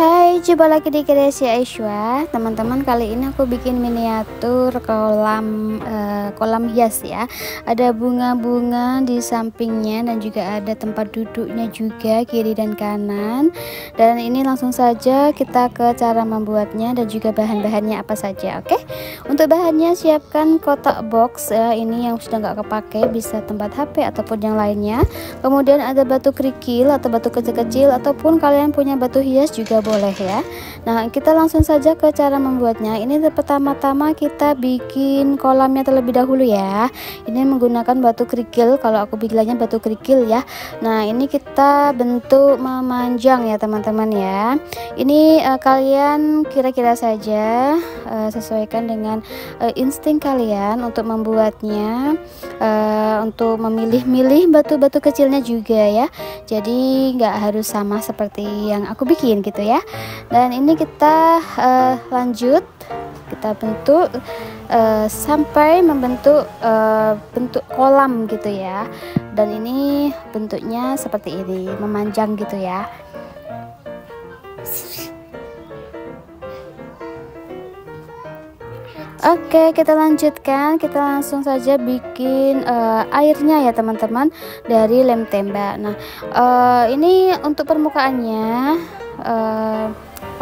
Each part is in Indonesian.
Hai, jumpa lagi di kreasi Aishwa. Teman-teman, kali ini aku bikin miniatur kolam hias ya. Ada bunga-bunga di sampingnya dan juga ada tempat duduknya juga kiri dan kanan. Dan ini langsung saja kita ke cara membuatnya dan juga bahan-bahannya apa saja. Oke, untuk bahannya siapkan kotak box ya, ini yang sudah nggak kepake, bisa tempat HP ataupun yang lainnya. Kemudian ada batu kerikil atau batu kecil-kecil, ataupun kalian punya batu hias juga boleh ya. Nah, kita langsung saja ke cara membuatnya. Ini pertama-tama kita bikin kolamnya terlebih dahulu ya. Ini menggunakan batu kerikil, kalau aku bilangnya batu kerikil ya. Nah, ini kita bentuk memanjang ya teman-teman ya. Ini kalian kira-kira saja, sesuaikan dengan insting kalian untuk membuatnya, untuk memilih-milih batu-batu kecilnya juga ya. Jadi nggak harus sama seperti yang aku bikin gitu ya. Dan ini kita lanjut, kita bentuk sampai membentuk bentuk kolam gitu ya. Dan ini bentuknya seperti ini, memanjang gitu ya. Oke, kita lanjutkan. Kita langsung saja bikin airnya ya teman-teman, dari lem tembak. Nah, ini untuk permukaannya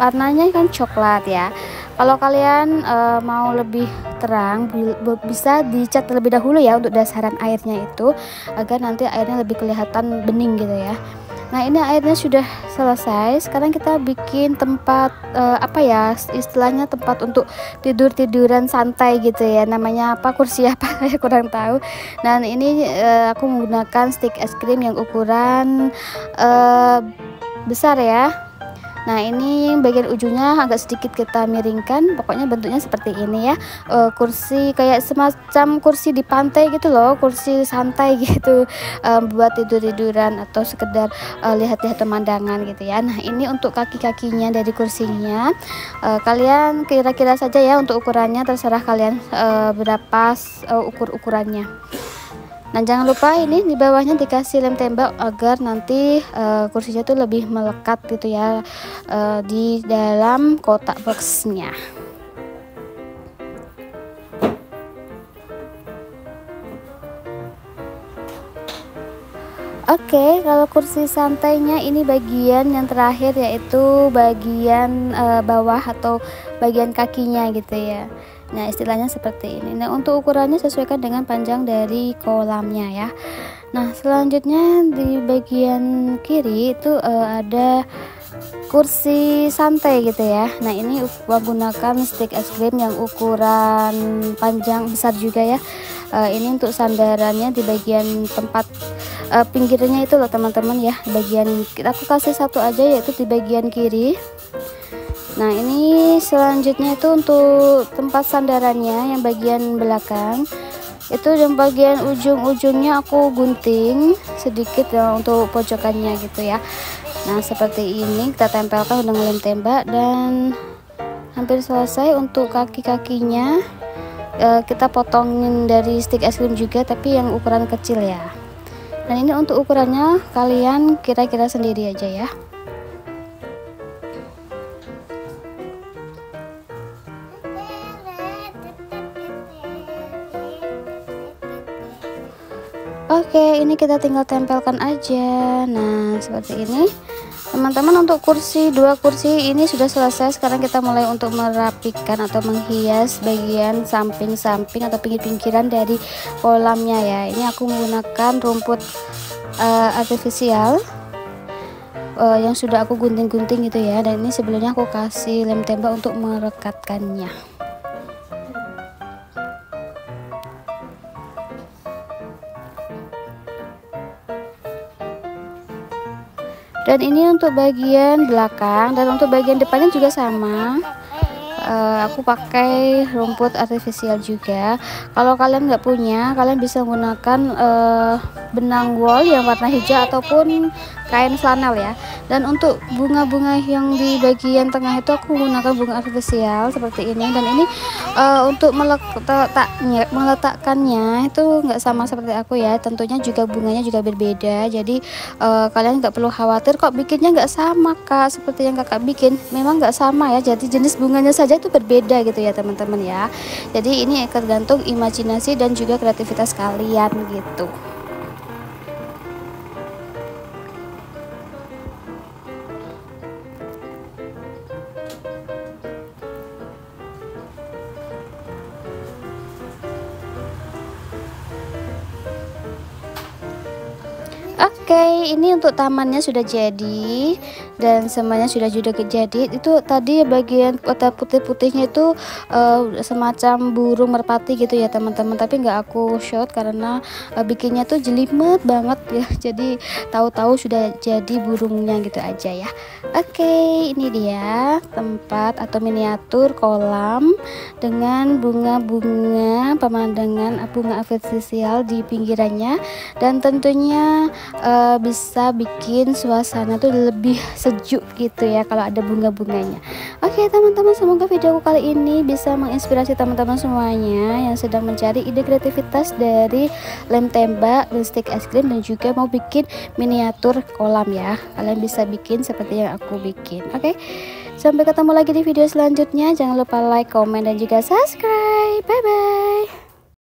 warnanya kan coklat ya. Kalau kalian mau lebih terang, bisa dicat terlebih dahulu ya untuk dasaran airnya itu, agar nanti airnya lebih kelihatan bening gitu ya. Nah, ini airnya sudah selesai. Sekarang kita bikin tempat apa ya istilahnya, tempat untuk tiduran santai gitu ya. Namanya apa, kursi apa saya kurang tahu. Dan ini aku menggunakan stick es krim yang ukuran besar ya. Nah, ini bagian ujungnya agak sedikit kita miringkan. Pokoknya bentuknya seperti ini ya. Kursi kayak semacam kursi di pantai gitu loh, kursi santai gitu, buat tiduran atau sekedar lihat-lihat pemandangan gitu ya. Nah, ini untuk kaki-kakinya dari kursinya, kalian kira-kira saja ya untuk ukurannya, terserah kalian berapa ukurannya. Nah, jangan lupa ini di bawahnya dikasih lem tembak agar nanti kursinya tuh lebih melekat gitu ya di dalam kotak boxnya. Oke, kalau kursi santainya ini bagian yang terakhir, yaitu bagian bawah atau bagian kakinya gitu ya. Nah, istilahnya seperti ini. Nah, untuk ukurannya sesuaikan dengan panjang dari kolamnya ya. Nah, selanjutnya di bagian kiri itu ada kursi santai gitu ya. Nah, ini menggunakan stick es krim yang ukuran panjang besar juga ya. Ini untuk sandarannya di bagian tempat pinggirnya itu loh teman-teman ya. Bagian aku kasih satu aja, yaitu di bagian kiri. Nah, ini selanjutnya itu untuk tempat sandarannya yang bagian belakang. Itu yang bagian ujung-ujungnya aku gunting sedikit ya, untuk pojokannya gitu ya. Nah, seperti ini kita tempelkan dengan lem tembak dan hampir selesai. Untuk kaki-kakinya kita potongin dari stick es krim juga, tapi yang ukuran kecil ya. Dan ini untuk ukurannya kalian kira-kira sendiri aja ya. Oke, ini kita tinggal tempelkan aja. Nah, seperti ini teman-teman. Untuk dua kursi ini sudah selesai. Sekarang kita mulai untuk merapikan atau menghias bagian samping-samping atau pinggir-pinggiran dari kolamnya ya. Ini aku menggunakan rumput artifisial yang sudah aku gunting-gunting gitu ya. Dan ini sebelumnya aku kasih lem tembak untuk merekatkannya. Dan ini untuk bagian belakang, dan untuk bagian depannya juga sama. Aku pakai rumput artifisial juga. Kalau kalian nggak punya, kalian bisa menggunakan benang wol yang warna hijau ataupun kain flanel ya. Dan untuk bunga-bunga yang di bagian tengah itu aku menggunakan bunga artifisial seperti ini. Dan ini untuk meletakkannya itu nggak sama seperti aku ya, tentunya juga bunganya juga berbeda. Jadi kalian nggak perlu khawatir kok bikinnya nggak sama kak seperti yang kakak bikin. Memang nggak sama ya, jadi jenis bunganya saja itu berbeda gitu ya teman-teman ya. Jadi ini tergantung imajinasi dan juga kreativitas kalian gitu. Oke, ini untuk tamannya sudah jadi dan semuanya sudah jadi. Itu tadi bagian kota putih-putihnya itu semacam burung merpati gitu ya teman-teman, tapi nggak aku shot karena bikinnya tuh jelimet banget ya. Jadi tahu-tahu sudah jadi burungnya gitu aja ya. Oke, ini dia tempat atau miniatur kolam dengan bunga-bunga, pemandangan bunga artifisial di pinggirannya, dan tentunya bisa bikin suasana tuh lebih sejuk gitu ya kalau ada bunga-bunganya. Oke teman-teman, semoga videoku kali ini bisa menginspirasi teman-teman semuanya yang sedang mencari ide kreativitas dari lem tembak, stick es krim, dan juga mau bikin miniatur kolam ya. Kalian bisa bikin seperti yang aku bikin. Oke, sampai ketemu lagi di video selanjutnya. Jangan lupa like, komen, dan juga subscribe. Bye bye.